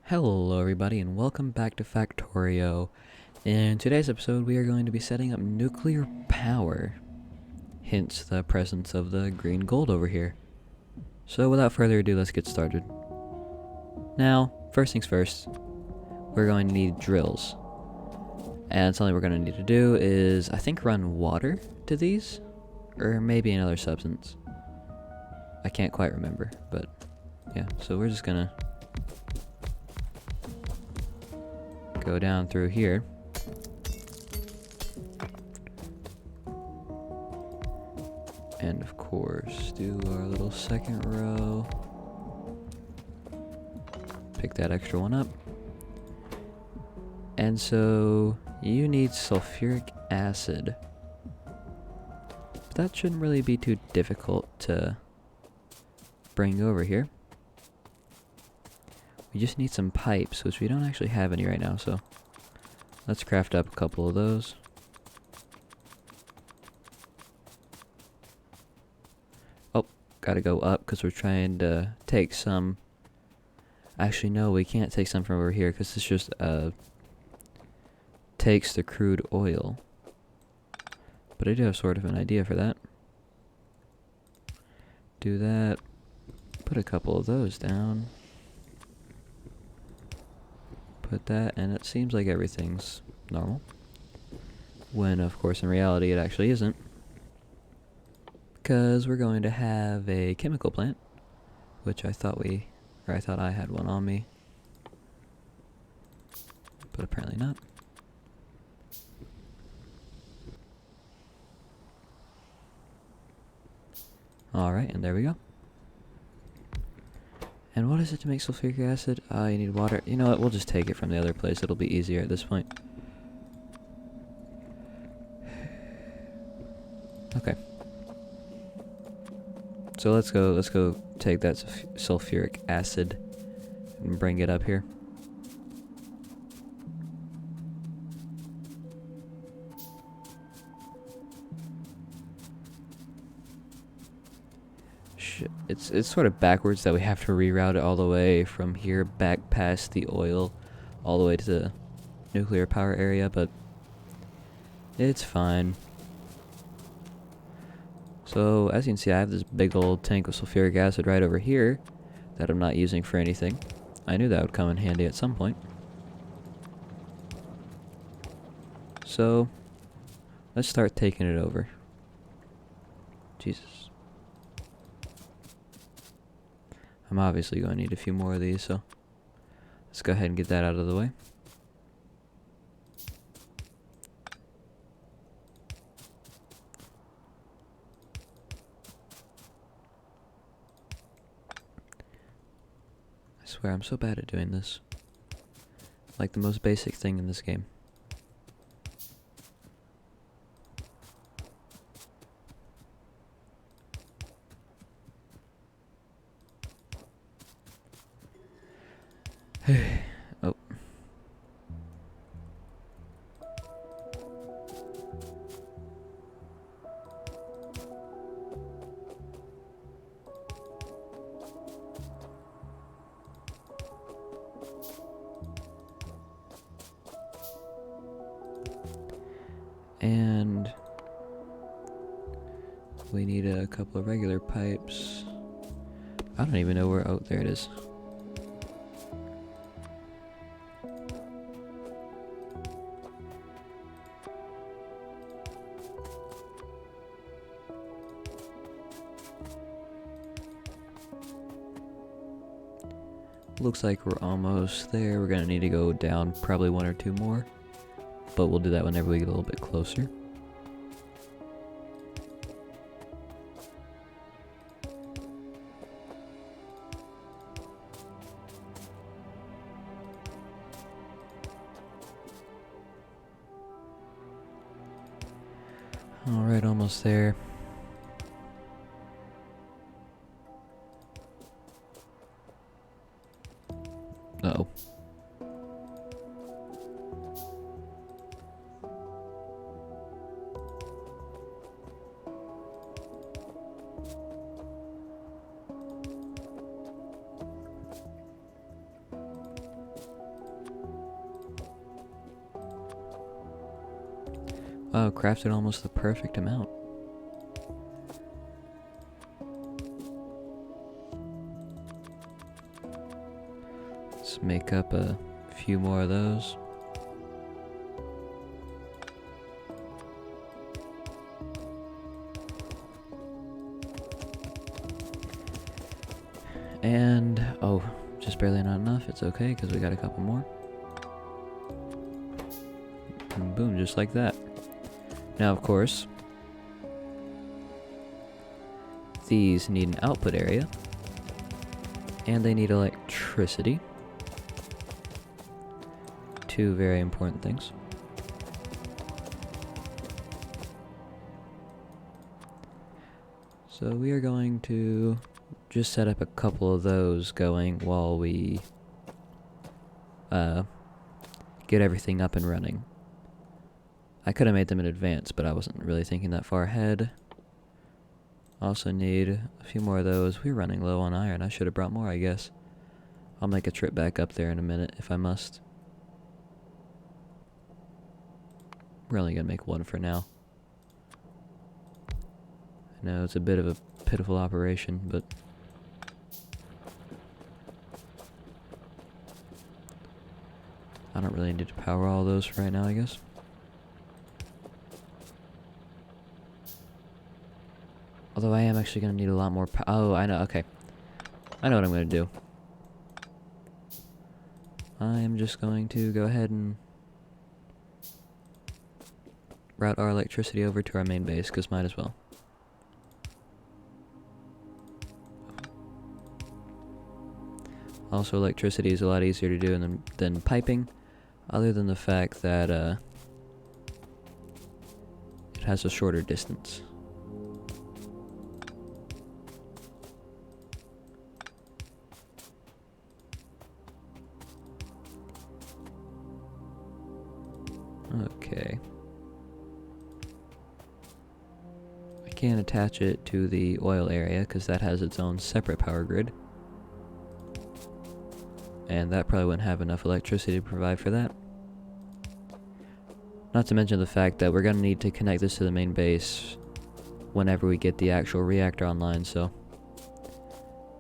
Hello everybody and welcome back to Factorio. In today's episode we are going to be setting up nuclear power, hence the presence of the green gold over here. So without further ado, let's get started. Now, first things first, we're going to need drills. And something we're going to need to do is, I think, run water to these, or maybe another substance. I can't quite remember, but yeah, so we're just gonna go down through here. And of course, do our little second row. Pick that extra one up. And so, you need sulfuric acid. But that shouldn't really be too difficult to bring over here. We just need some pipes, which we don't actually have any right now, so let's craft up a couple of those. Oh, gotta go up because we're trying to take some. Actually, no, we can't take some from over here because this just takes the crude oil. But I do have sort of an idea for that. Do that. Put a couple of those down. Put that, and it seems like everything's normal. When, of course, in reality it actually isn't. Because we're going to have a chemical plant, which I thought I had one on me. But apparently not. Alright, and there we go. And what is it to make sulfuric acid? You need water. You know what, we'll just take it from the other place. It'll be easier at this point. Okay. So let's go take that sulfuric acid and bring it up here. It's sort of backwards that we have to reroute it all the way from here back past the oil all the way to the nuclear power area, but it's fine. So as you can see, I have this big old tank of sulfuric acid right over here that I'm not using for anything. I knew that would come in handy at some point. So let's start taking it over. Jesus. I'm obviously going to need a few more of these, so let's go ahead and get that out of the way. I swear, I'm so bad at doing this. Like the most basic thing in this game. Oh. And we need a couple of regular pipes. I don't even know where. Oh, there it is. Looks like we're almost there. We're gonna need to go down probably one or two more, but we'll do that whenever we get a little bit closer. Alright, almost there. Uh-oh. Oh, crafted almost the perfect amount. Let's make up a few more of those. And, oh, just barely not enough. It's okay, because we got a couple more. And boom, just like that. Now, of course, these need an output area. And they need electricity. Two very important things. So we are going to just set up a couple of those going while we get everything up and running. I could have made them in advance, but I wasn't really thinking that far ahead. Also need a few more of those. We're running low on iron. I should have brought more, I guess. I'll make a trip back up there in a minute if I must. We're only gonna make one for now. I know it's a bit of a pitiful operation, but I don't really need to power all those for right now, I guess. Although I am actually going to need a lot more oh, I know, okay. I know what I'm going to do. I am just going to go ahead and route our electricity over to our main base, because might as well. Also, electricity is a lot easier to do than piping, other than the fact that it has a shorter distance. Okay. I can't attach it to the oil area because that has its own separate power grid. And that probably wouldn't have enough electricity to provide for that. Not to mention the fact that we're going to need to connect this to the main base whenever we get the actual reactor online, so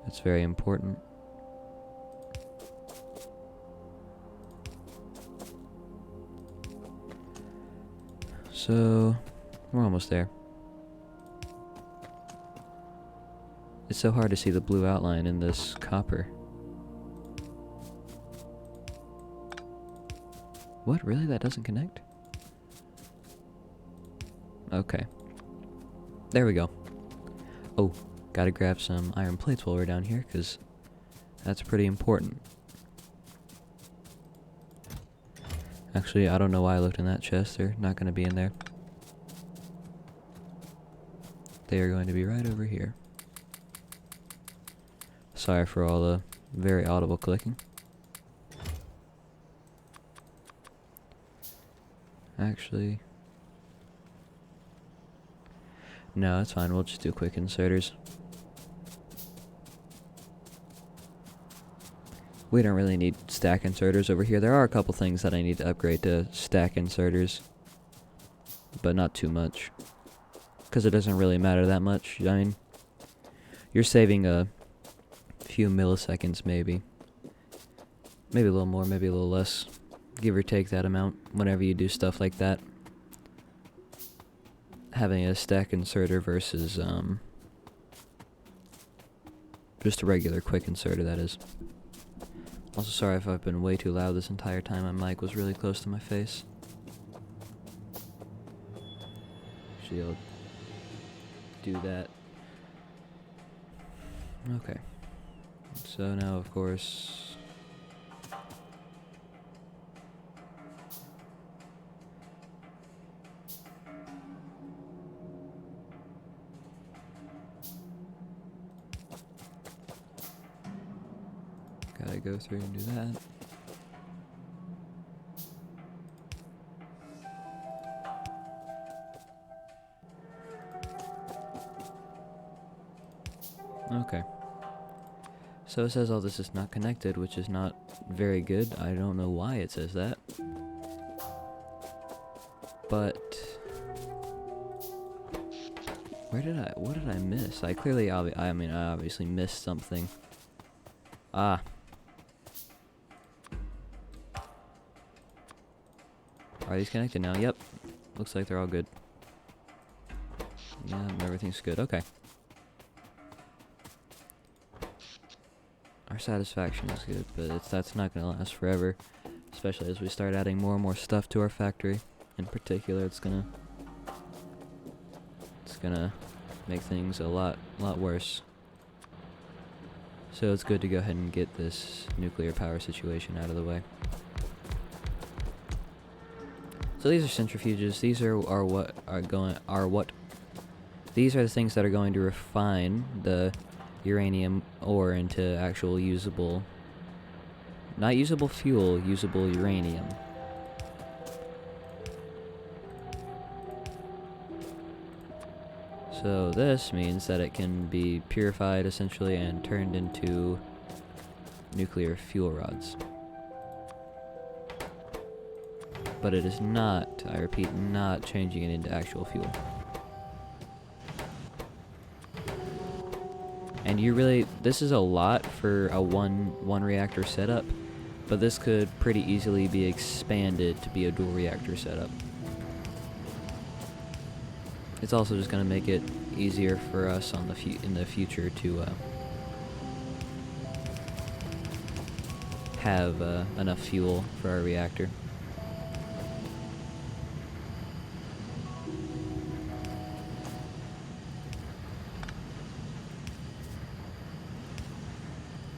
it's very important. So, we're almost there. It's so hard to see the blue outline in this copper. What? Really? That doesn't connect? Okay. There we go. Oh, gotta grab some iron plates while we're down here, because that's pretty important. Actually, I don't know why I looked in that chest. They're not going to be in there. They are going to be right over here. Sorry for all the very audible clicking. Actually, no, it's fine. We'll just do quick inserters. We don't really need stack inserters over here. There are a couple things that I need to upgrade to stack inserters, but not too much, because it doesn't really matter that much. I mean, you're saving a few milliseconds, maybe a little more, maybe a little less, give or take that amount whenever you do stuff like that. Having a stack inserter versus just a regular quick inserter, that is. Also, sorry if I've been way too loud this entire time. My mic was really close to my face. Actually, I'll do that. Okay. So now, of course, gotta go through and do that. Okay. So it says all this is not connected, which is not very good. I don't know why it says that. But What did I miss? I clearly, I mean, I obviously missed something. Ah. Are these connected now? Yep. Looks like they're all good. Yeah, everything's good. Okay. Our satisfaction is good, but that's not going to last forever. Especially as we start adding more and more stuff to our factory. In particular, it's gonna make things a lot worse. So it's good to go ahead and get this nuclear power situation out of the way. So these are centrifuges. These are these are the things that are going to refine the uranium ore into actual usable, not usable fuel, usable uranium. So this means that it can be purified essentially and turned into nuclear fuel rods. But it is not, I repeat, not changing it into actual fuel. And this is a lot for a one reactor setup, but this could pretty easily be expanded to be a dual reactor setup. It's also just going to make it easier for us in the future to have enough fuel for our reactor.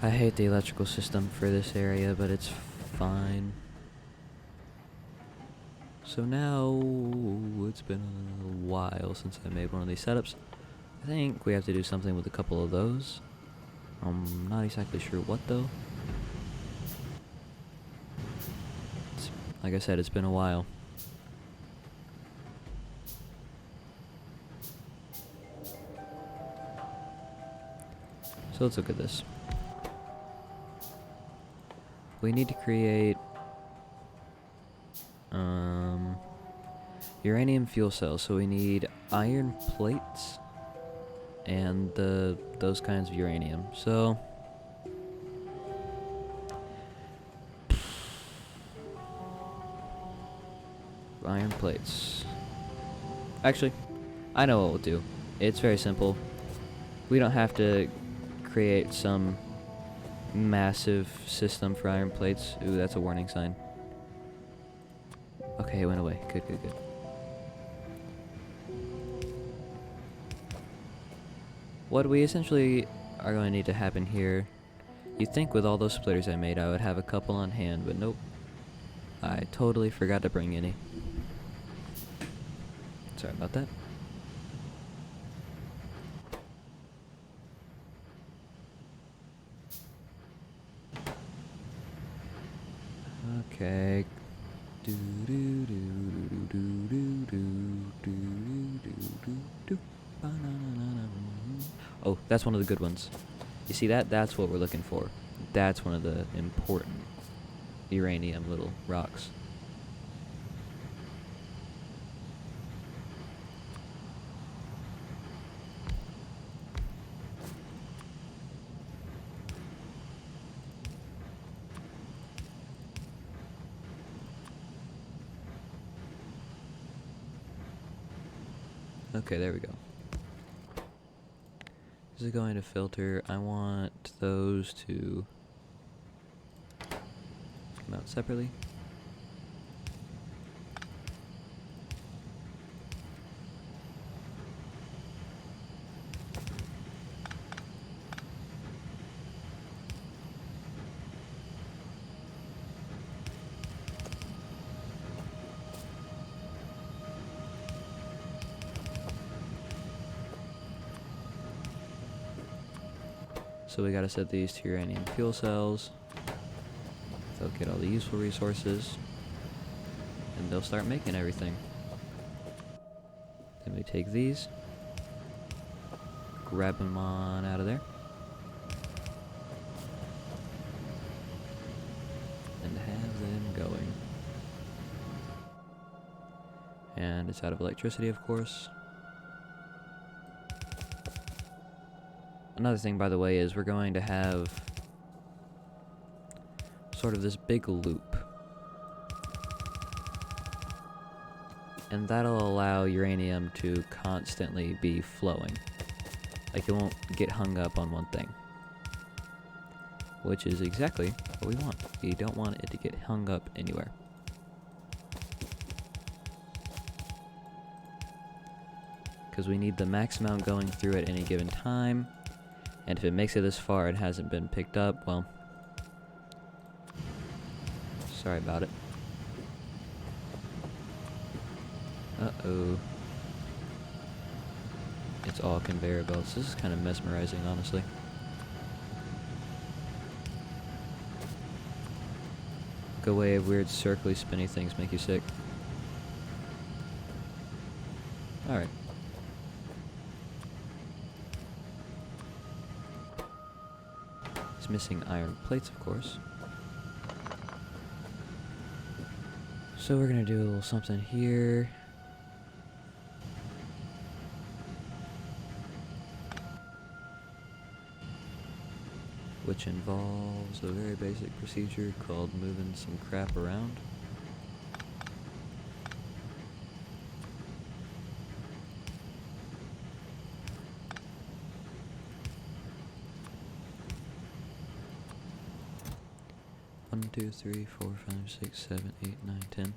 I hate the electrical system for this area, but it's fine. So now, it's been a while since I made one of these setups. I think we have to do something with a couple of those. I'm not exactly sure what though. Like I said, it's been a while. So let's look at this. We need to create uranium fuel cells, so we need iron plates and those kinds of uranium. So iron plates. Actually, I know what we'll do. It's very simple. We don't have to create some massive system for iron plates. Ooh, that's a warning sign. Okay, it went away. Good. What we essentially are going to need to happen here, you'd think with all those splitters I made I would have a couple on hand, but nope. I totally forgot to bring any. Sorry about that. Okay. Oh, that's one of the good ones. You see that? That's what we're looking for. That's one of the important uranium little rocks. Okay, there we go. This is going to filter. I want those to come out separately. So we gotta set these to uranium fuel cells. They'll get all the useful resources, and they'll start making everything. Then we take these, grab them on out of there, and have them going. And it's out of electricity, of course. Another thing, by the way, is we're going to have sort of this big loop. And that'll allow uranium to constantly be flowing. Like, it won't get hung up on one thing. Which is exactly what we want. We don't want it to get hung up anywhere. Because we need the max amount going through at any given time. And if it makes it this far and hasn't been picked up, well, sorry about it. Uh-oh. It's all conveyor belts. This is kind of mesmerizing, honestly. Go away, weird circly spinny things make you sick. Alright. It's missing iron plates, of course. So we're gonna do a little something here. Which involves a very basic procedure called moving some crap around. One, 2, 3, 4, 5, 6, 7, 8, 9, 10.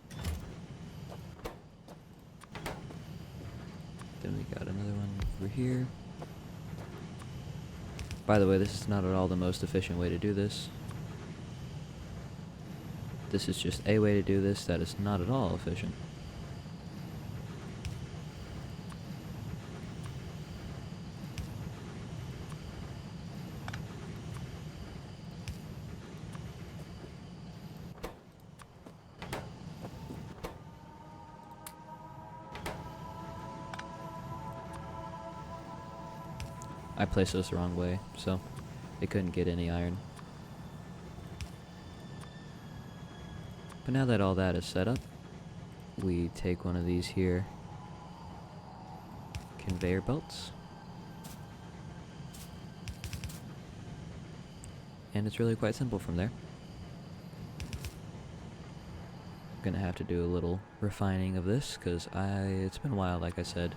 Then we got another one over here. By the way, this is not at all the most efficient way to do this. This is just a way to do this that is not at all efficient. I placed this the wrong way, so it couldn't get any iron. But now that all that is set up, we take one of these here conveyor belts. And it's really quite simple from there. I'm gonna have to do a little refining of this because it's been a while, like I said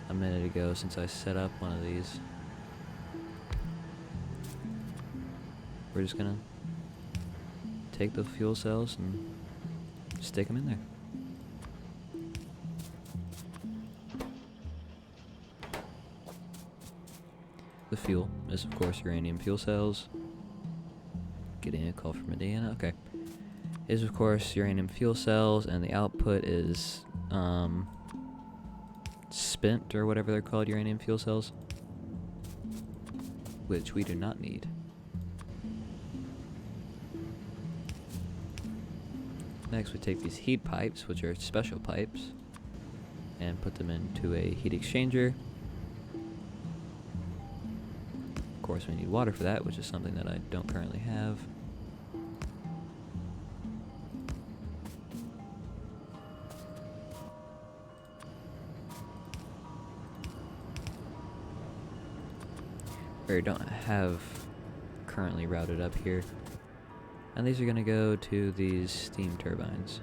a minute ago, since I set up one of these. We're just gonna take the fuel cells and stick them in there. The fuel is, of course, uranium fuel cells. Getting a call from Indiana. Okay. Is, of course, uranium fuel cells, and the output is spent, or whatever they're called, uranium fuel cells, which we do not need. Next, we take these heat pipes, which are special pipes, and put them into a heat exchanger. Of course, we need water for that, which is something that I don't currently have. Or don't have currently routed up here. And these are going to go to these steam turbines.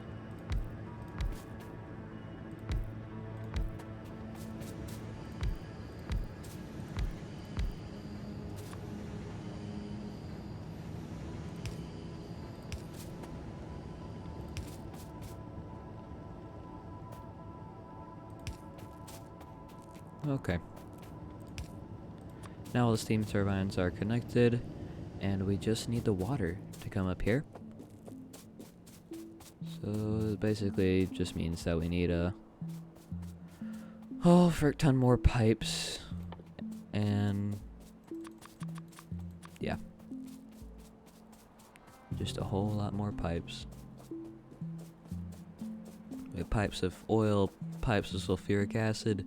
Okay. Now all the steam turbines are connected, and we just need the water to come up here. So it basically just means that we need a whole frick ton more pipes, and yeah, just a whole lot more pipes. We have pipes of oil, pipes of sulfuric acid,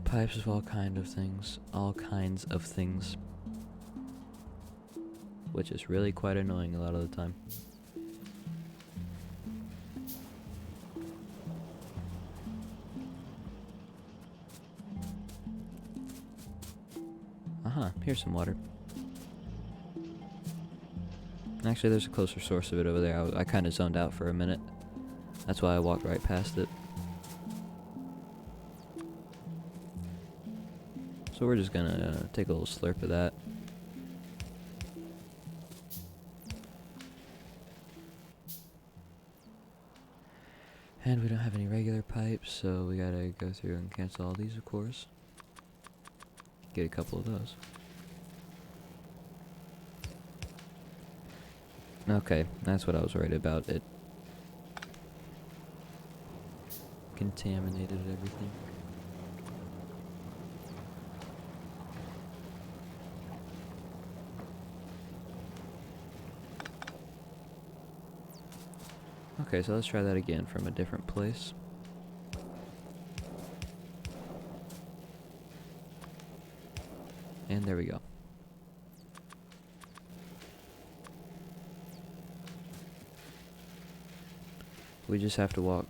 pipes of all kinds of things, which is really quite annoying a lot of the time. Huh, here's some water. Actually, there's a closer source of it over there. I kind of zoned out for a minute. That's why I walked right past it. So we're just gonna take a little slurp of that. And we don't have any regular pipes, so we gotta go through and cancel all these, of course. Get a couple of those. Okay, that's what I was worried about. It contaminated everything. Okay, so let's try that again from a different place. And there we go. We just have to walk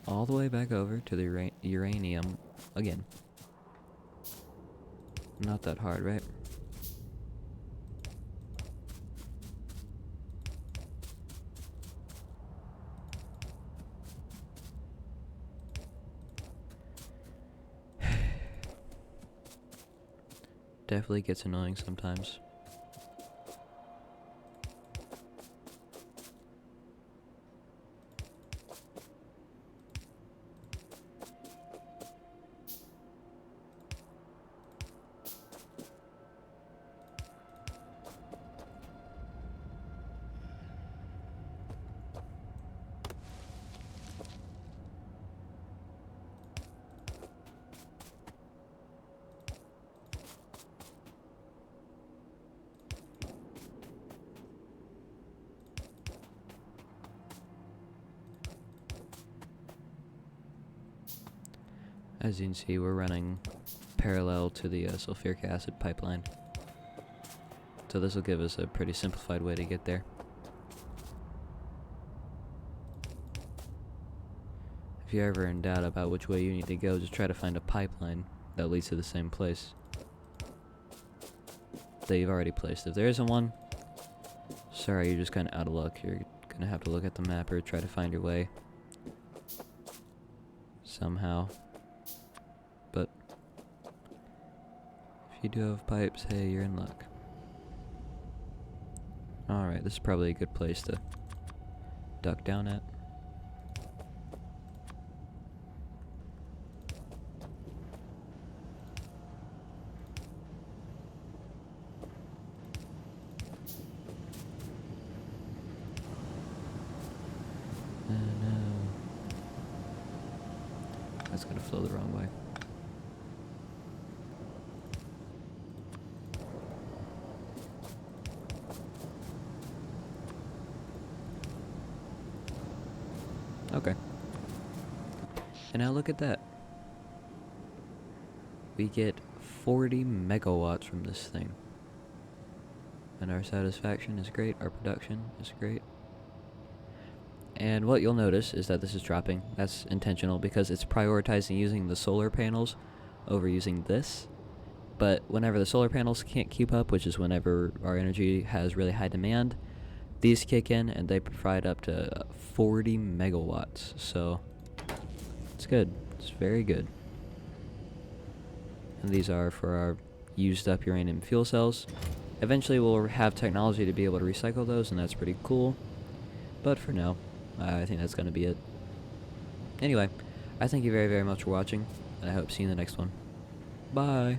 all the way back over to the uranium again. Not that hard, right? Definitely gets annoying sometimes. As you can see, we're running parallel to the sulfuric acid pipeline. So this will give us a pretty simplified way to get there. If you're ever in doubt about which way you need to go, just try to find a pipeline that leads to the same place that you've already placed. If there isn't one, sorry, you're just kind of out of luck. You're gonna have to look at the map or try to find your way somehow. But if you do have pipes, hey, you're in luck. Alright, this is probably a good place to duck down at. No. That's gonna flow the wrong way. Okay. And now look at that. We get 40 megawatts from this thing. And our satisfaction is great, our production is great. And what you'll notice is that this is dropping. That's intentional because it's prioritizing using the solar panels over using this. But whenever the solar panels can't keep up, which is whenever our energy has really high demand, these kick in and they provide up to 40 megawatts. So it's good. It's very good. And these are for our used up uranium fuel cells. Eventually we'll have technology to be able to recycle those, and that's pretty cool. But for now, I think that's going to be it. Anyway, I thank you very, very much for watching, and I hope to see you in the next one. Bye!